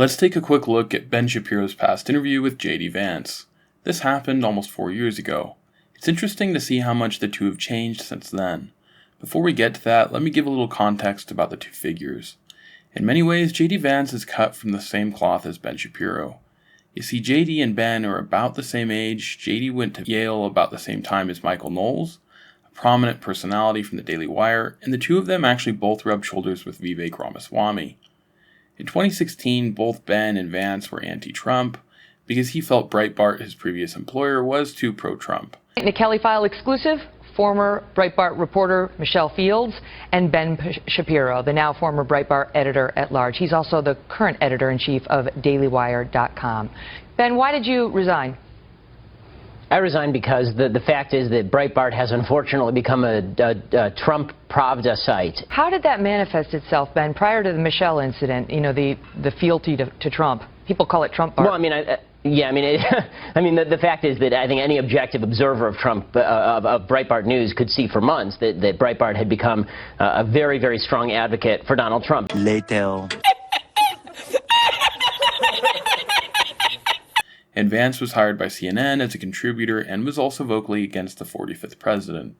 Let's take a quick look at Ben Shapiro's past interview with J.D. Vance. This happened almost 4 years ago. It's interesting to see how much the two have changed since then. Before we get to that, let me give a little context about the two figures. In many ways, J.D. Vance is cut from the same cloth as Ben Shapiro. You see, J.D. and Ben are about the same age. J.D. went to Yale about the same time as Michael Knowles, a prominent personality from the Daily Wire, and the two of them actually both rubbed shoulders with Vivek Ramaswamy. In 2016, both Ben and Vance were anti-Trump because he felt Breitbart, his previous employer, was too pro-Trump. The Kelly File exclusive, former Breitbart reporter Michelle Fields and Ben Shapiro, the now former Breitbart editor-at-large. He's also the current editor-in-chief of DailyWire.com. Ben, why did you resign? I resigned because the fact is that Breitbart has unfortunately become a Trump Pravda site. How did that manifest itself, Ben, prior to the Michelle incident, you know, the fealty to Trump? People call it Trump-Bart. Well, the fact is that I think any objective observer of Trump, of Breitbart News could see for months that Breitbart had become a very, very strong advocate for Donald Trump. Later. And Vance was hired by CNN as a contributor and was also vocally against the 45th president.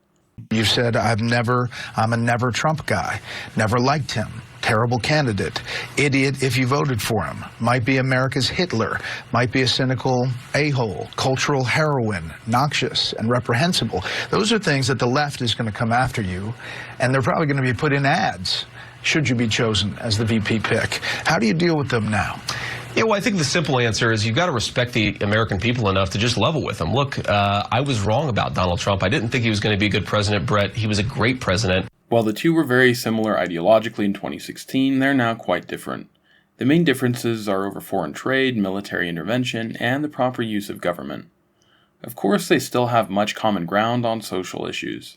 You said, I'm a never Trump guy, never liked him, terrible candidate, idiot if you voted for him, might be America's Hitler, might be a cynical a-hole, cultural heroine, noxious and reprehensible. Those are things that the left is going to come after you, and they're probably going to be put in ads, should you be chosen as the VP pick. How do you deal with them now? Yeah, well, I think the simple answer is you've got to respect the American people enough to just level with them. Look, I was wrong about Donald Trump. I didn't think he was going to be a good president, Brett. He was a great president. While the two were very similar ideologically in 2016, they're now quite different. The main differences are over foreign trade, military intervention, and the proper use of government. Of course, they still have much common ground on social issues.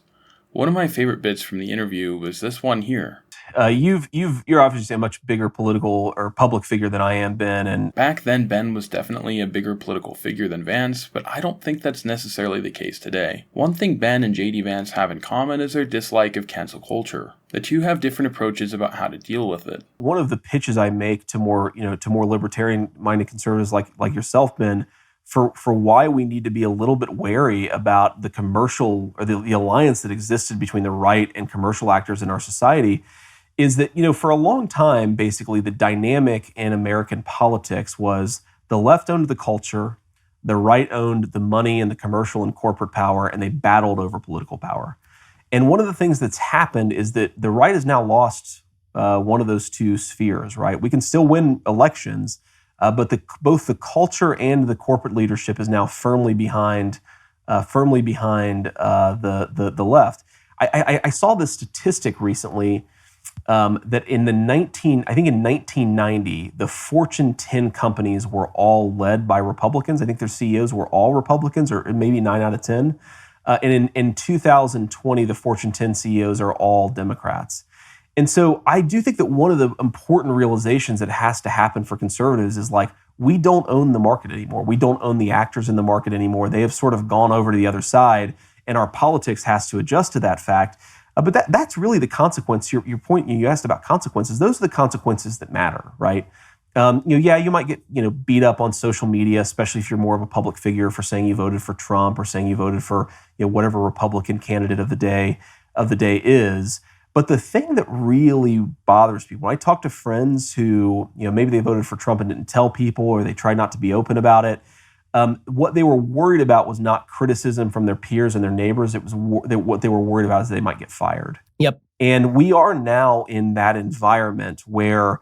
One of my favorite bits from the interview was this one here. You're obviously a much bigger political or public figure than I am, Ben. And back then, Ben was definitely a bigger political figure than Vance, but I don't think that's necessarily the case today. One thing Ben and J.D. Vance have in common is their dislike of cancel culture. The two have different approaches about how to deal with it. One of the pitches I make to more libertarian-minded conservatives like yourself, Ben, for why we need to be a little bit wary about the commercial or the alliance that existed between the right and commercial actors in our society is that, for a long time, basically, the dynamic in American politics was the left owned the culture, the right owned the money and the commercial and corporate power, and they battled over political power. And one of the things that's happened is that the right has now lost one of those two spheres, right? We can still win elections, but both the culture and the corporate leadership is now firmly behind the left. I saw this statistic recently that in 1990, the Fortune 10 companies were all led by Republicans. I think their CEOs were all Republicans, or maybe 9 out of 10. And in 2020, the Fortune 10 CEOs are all Democrats. And so I do think that one of the important realizations that has to happen for conservatives is we don't own the market anymore. We don't own the actors in the market anymore. They have sort of gone over to the other side, and our politics has to adjust to that fact. But that's really the consequence. Your point, you asked about consequences. Those are the consequences that matter, right? You might get beat up on social media, especially if you're more of a public figure, for saying you voted for Trump or saying you voted for whatever Republican candidate of the day is. But the thing that really bothers people, when I talk to friends who maybe they voted for Trump and didn't tell people, or they tried not to be open about it, what they were worried about was not criticism from their peers and their neighbors. It was what they were worried about is they might get fired. Yep. And we are now in that environment where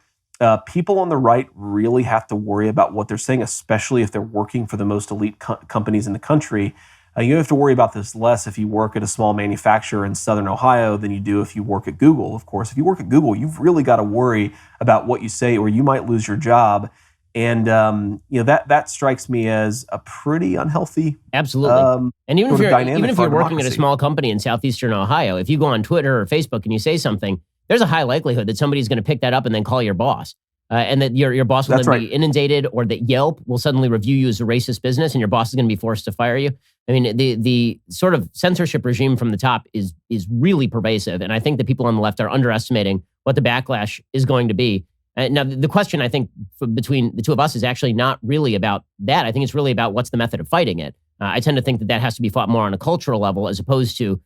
people on the right really have to worry about what they're saying, especially if they're working for the most elite companies in the country. You have to worry about this less if you work at a small manufacturer in Southern Ohio than you do if you work at Google. Of course, if you work at Google, you've really got to worry about what you say, or you might lose your job. And that strikes me as a pretty unhealthy. Absolutely. And even if you're working at a small company in southeastern Ohio, if you go on Twitter or Facebook and you say something, there's a high likelihood that somebody's going to pick that up and then call your boss. And that your boss will then be inundated, or that Yelp will suddenly review you as a racist business and your boss is going to be forced to fire you. I mean, the sort of censorship regime from the top is really pervasive. And I think that people on the left are underestimating what the backlash is going to be. Now, the question, I think, between the two of us is actually not really about that. I think it's really about what's the method of fighting it. I tend to think that that has to be fought more on a cultural level as opposed to,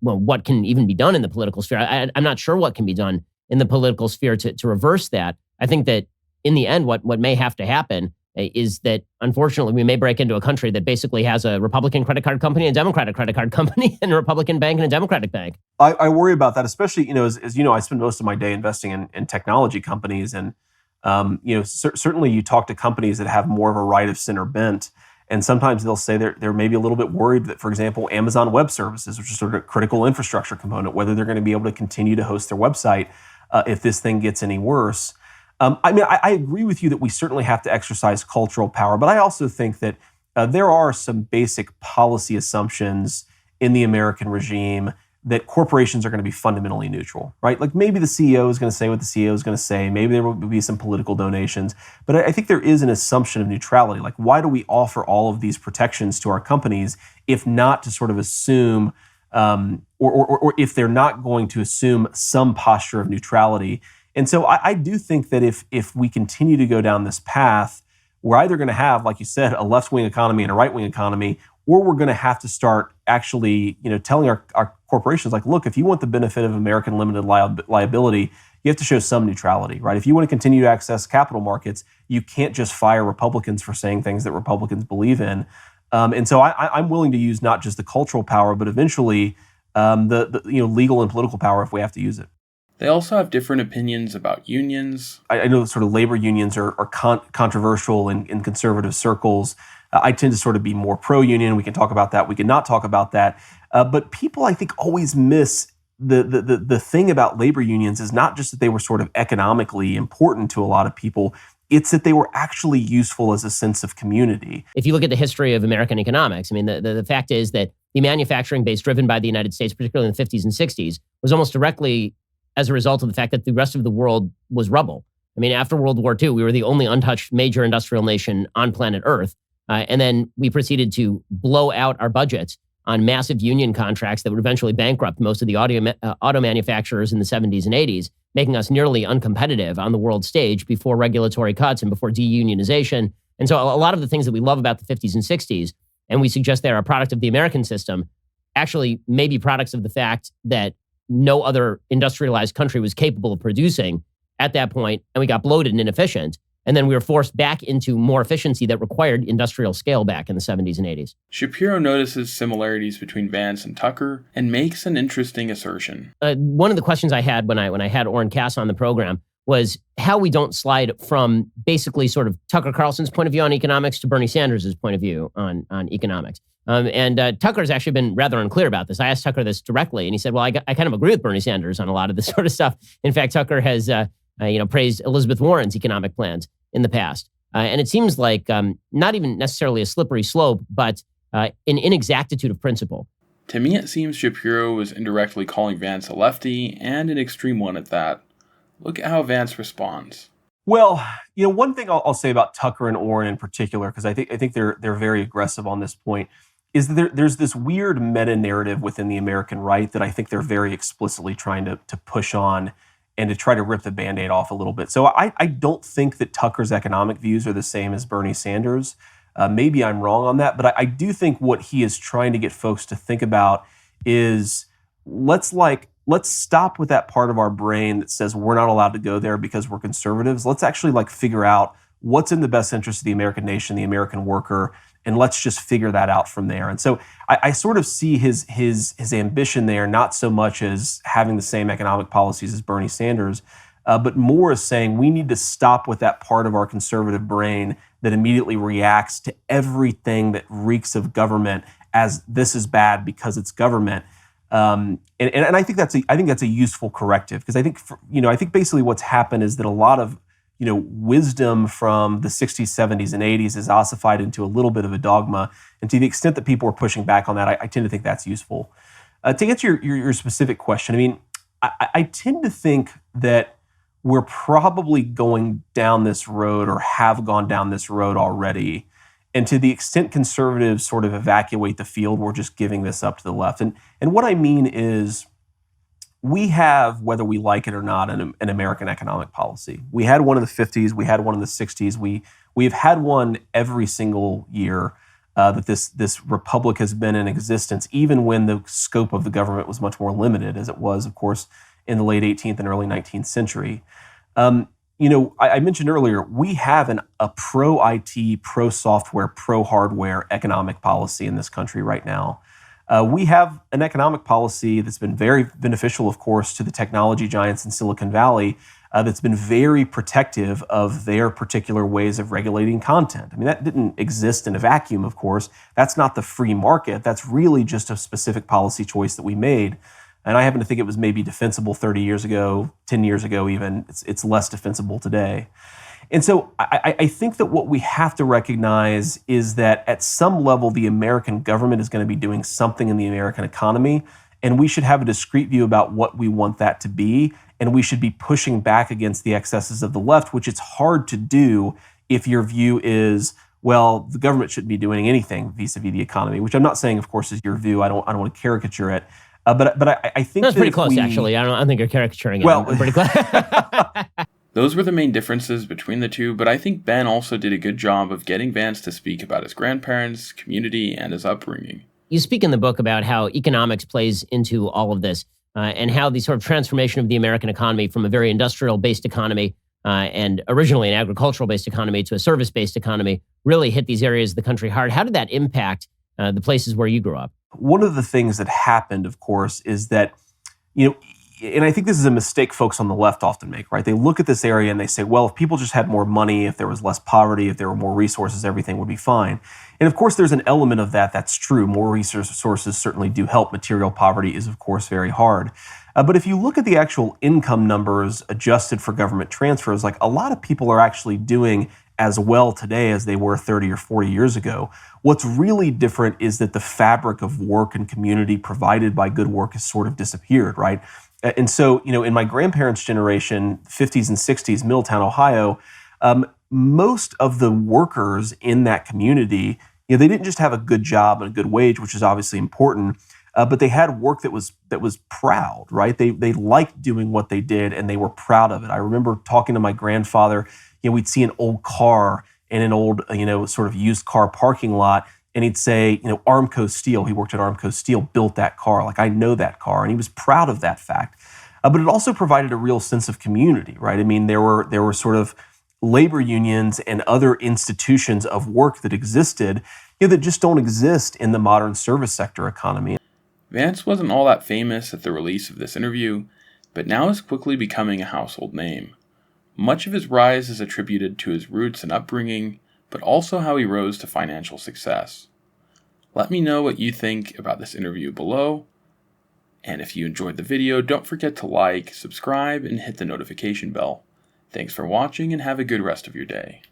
what can even be done in the political sphere. I'm not sure what can be done in the political sphere to reverse that. I think that in the end, what may have to happen is that, unfortunately, we may break into a country that basically has a Republican credit card company, a Democratic credit card company, and a Republican bank and a Democratic bank. I worry about that, especially, as you know, I spend most of my day investing in technology companies. And, certainly you talk to companies that have more of a right of center bent. And sometimes they'll say they're maybe a little bit worried that, for example, Amazon Web Services, which is sort of a critical infrastructure component, whether they're going to be able to continue to host their website if this thing gets any worse. I agree with you that we certainly have to exercise cultural power, but I also think that there are some basic policy assumptions in the American regime that corporations are going to be fundamentally neutral, right? Like maybe the CEO is going to say what the CEO is going to say. Maybe there will be some political donations, but I think there is an assumption of neutrality. Like, why do we offer all of these protections to our companies if not to sort of assume, or if they're not going to assume some posture of neutrality? And so I do think that if we continue to go down this path, we're either going to have, like you said, a left-wing economy and a right-wing economy, or we're going to have to start actually, telling our corporations, like, look, if you want the benefit of American limited liability, you have to show some neutrality, right? If you want to continue to access capital markets, you can't just fire Republicans for saying things that Republicans believe in. And so I'm willing to use not just the cultural power, but eventually the legal and political power if we have to use it. They also have different opinions about unions. I know sort of labor unions are controversial in conservative circles. I tend to sort of be more pro-union. We can talk about that. We can not talk about that. But people, I think, always miss the thing about labor unions is not just that they were sort of economically important to a lot of people. It's that they were actually useful as a sense of community. If you look at the history of American economics, I mean, the fact is that the manufacturing base driven by the United States, particularly in the 50s and 60s, was almost directly as a result of the fact that the rest of the world was rubble. I mean, after World War II, we were the only untouched major industrial nation on planet Earth. And then we proceeded to blow out our budgets on massive union contracts that would eventually bankrupt most of the auto manufacturers in the 70s and 80s, making us nearly uncompetitive on the world stage before regulatory cuts and before deunionization. And so a lot of the things that we love about the 50s and 60s, and we suggest they're a product of the American system, actually may be products of the fact that no other industrialized country was capable of producing at that point, and we got bloated and inefficient. And then we were forced back into more efficiency that required industrial scale back in the 70s and 80s. Shapiro notices similarities between Vance and Tucker and makes an interesting assertion. One of the questions I had when I had Orrin Cass on the program was how we don't slide from basically sort of Tucker Carlson's point of view on economics to Bernie Sanders' point of view on economics. And Tucker's actually been rather unclear about this. I asked Tucker this directly, and he said, well, I kind of agree with Bernie Sanders on a lot of this sort of stuff. In fact, Tucker has praised Elizabeth Warren's economic plans in the past. And it seems like not even necessarily a slippery slope, but an inexactitude of principle. To me, it seems Shapiro was indirectly calling Vance a lefty, and an extreme one at that. Look at how Vance responds. Well, one thing I'll say about Tucker and Orrin in particular, because I think they're very aggressive on this point, is that there's this weird meta-narrative within the American right that I think they're very explicitly trying to push on and to try to rip the Band-Aid off a little bit. So I don't think that Tucker's economic views are the same as Bernie Sanders. Maybe I'm wrong on that, but I do think what he is trying to get folks to think about is let's stop with that part of our brain that says we're not allowed to go there because we're conservatives. Let's actually figure out what's in the best interest of the American nation, the American worker, and let's just figure that out from there. And so I sort of see his ambition there, not so much as having the same economic policies as Bernie Sanders, but more as saying we need to stop with that part of our conservative brain that immediately reacts to everything that reeks of government as this is bad because it's government. And I think that's a useful corrective, because I think basically what's happened is that a lot of wisdom from the 60s, 70s, and 80s is ossified into a little bit of a dogma. And to the extent that people are pushing back on that, I tend to think that's useful. To answer your specific question, I mean, I tend to think that we're probably going down this road or have gone down this road already. And to the extent conservatives sort of evacuate the field, we're just giving this up to the left. And what I mean is, we have, whether we like it or not, an American economic policy. We had one in the 50s. We had one in the 60s. We've had one every single year that this republic has been in existence, even when the scope of the government was much more limited, as it was, of course, in the late 18th and early 19th century. I mentioned earlier, we have a pro-IT, pro-software, pro-hardware economic policy in this country right now. We have an economic policy that's been very beneficial, of course, to the technology giants in Silicon Valley, that's been very protective of their particular ways of regulating content. I mean, that didn't exist in a vacuum, of course. That's not the free market. That's really just a specific policy choice that we made. And I happen to think it was maybe defensible 30 years ago, 10 years ago even. It's less defensible today. And so I think that what we have to recognize is that at some level, the American government is going to be doing something in the American economy, and we should have a discrete view about what we want that to be, and we should be pushing back against the excesses of the left, which it's hard to do if your view is, well, the government shouldn't be doing anything vis-a-vis the economy, which I'm not saying, of course, is your view. I don't want to caricature it. But I think that's pretty close, actually. I don't think you're caricaturing it. Well, I'm pretty close. Those were the main differences between the two, but I think Ben also did a good job of getting Vance to speak about his grandparents, community, and his upbringing. You speak in the book about how economics plays into all of this, and how the sort of transformation of the American economy from a very industrial-based economy and originally an agricultural-based economy to a service-based economy really hit these areas of the country hard. How did that impact the places where you grew up? One of the things that happened, of course, is that, and I think this is a mistake folks on the left often make, right? They look at this area and they say, well, if people just had more money, if there was less poverty, if there were more resources, everything would be fine. And of course, there's an element of that that's true. More resources certainly do help. Material poverty is, of course, very hard. But if you look at the actual income numbers adjusted for government transfers, like a lot of people are actually doing as well today as they were 30 or 40 years ago. What's really different is that the fabric of work and community provided by good work has sort of disappeared, right? And so, in my grandparents' generation, 50s and 60s, Middletown, Ohio, most of the workers in that community, they didn't just have a good job and a good wage, which is obviously important, but they had work that was proud, right? They liked doing what they did and they were proud of it. I remember talking to my grandfather. We'd see an old car in an old, sort of used car parking lot, and he'd say, Armco Steel, he worked at Armco Steel, built that car. Like, I know that car. And he was proud of that fact. But it also provided a real sense of community, right? I mean, there were sort of labor unions and other institutions of work that existed, that just don't exist in the modern service sector economy. Vance wasn't all that famous at the release of this interview, but now is quickly becoming a household name. Much of his rise is attributed to his roots and upbringing, but also how he rose to financial success. Let me know what you think about this interview below, and if you enjoyed the video, don't forget to like, subscribe, and hit the notification bell. Thanks for watching, and have a good rest of your day.